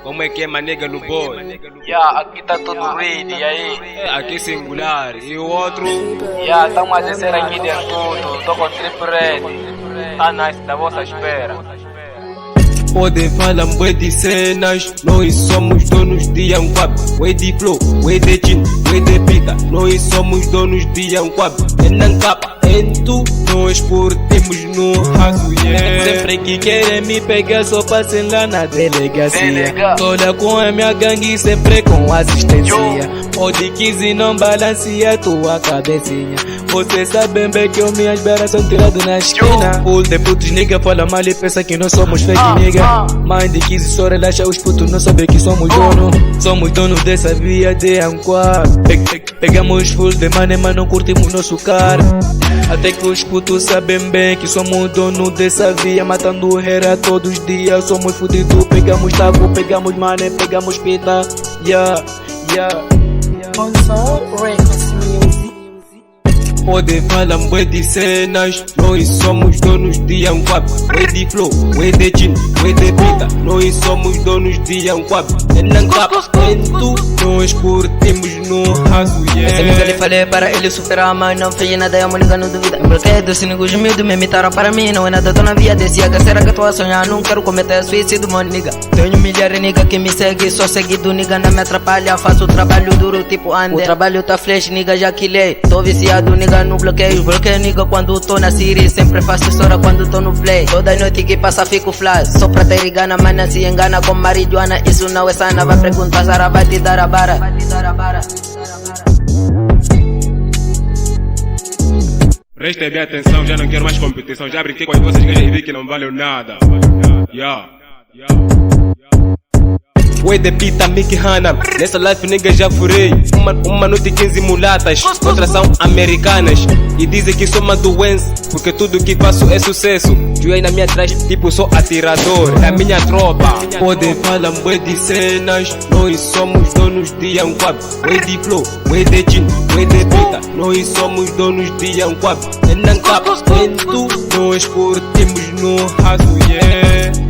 Como é que é, manega no boy? Yeah, aqui tá tudo ready, e aí? É, aqui singular. E o outro? Yeah, tamo a descer aqui de tudo, tô com o trip ready. Tá nice, da vossa espera. Podem falar bué de cenas, nós somos donos de Yanquab. Way de flow, way de chin, way de pita, nós somos donos de Yanquab. Enan capa, tu, nós curtimos no raso, yeah. Sempre que querem me pegar só passem lá na delegacia. Toda com a minha gangue sempre com assistência. Pode 15 não balanceia tua cabecinha. Você sabe bem que os minhas beras são tiradas na esquina. Full de putos nigga fala mal e pensa que nós somos fake nigga. Mãe de 15 só relaxa os putos não sabem que somos dono. Somos dono dessa via de Yanquab. Pegamos full de money mas não curtimos nosso cara. Até que os putos sabem bem que somos dono dessa via. Matando hera todos os dias. Somos fudidos, pegamos taco, pegamos money, pegamos pita. Yeah, yeah. Podem falar bué de cenas, nós somos donos de Yanquab. Way de flow, way de chin, way de pita, nós somos donos de Yanquab. Enan capa, tu, nós curtimos no raso, yeah. Esse nigga lhe falei para ele superar, mas não fez nada, eu nigga não duvida. Bloqueio dos inimigos humildes me imitaram para mim, não é nada, tô na via desse aga. Será que eu tô a sonhar? Não quero cometer suicídio, mano, nigga. Tenho milhares de nigga que me segue, só seguido, nigga, não me atrapalha. Faço o trabalho duro, tipo Ander. O trabalho tá flash, nigga, já quilei. Tô viciado, nigga, no bloqueio, nigga, quando tô na Siri. Sempre faço história quando tô no play. Toda noite que passa fico flash. Só pra ter gana, mas não se engana com marijuana. Isso não é sana, vai perguntar, Zara vai te dar a bara. Prestem bem atenção, já não quero mais competição. Já brinquei com as vossas gajas e vi que não valeu nada. Yeah. Way de pita, Mickey Hanna. Nessa life nigga já furei. Uma noite 15 mulatas, outras são americanas. E dizem que sou uma doença, porque tudo que faço é sucesso. Joei na minha trás, tipo sou atirador da minha tropa. Podem falar bué de cenas, nós somos donos de Yanquab. Way de flow, way de chin, way de pita, nós somos donos de Yanquab. Enan capa, tu, nós curtimos no raso, yeah.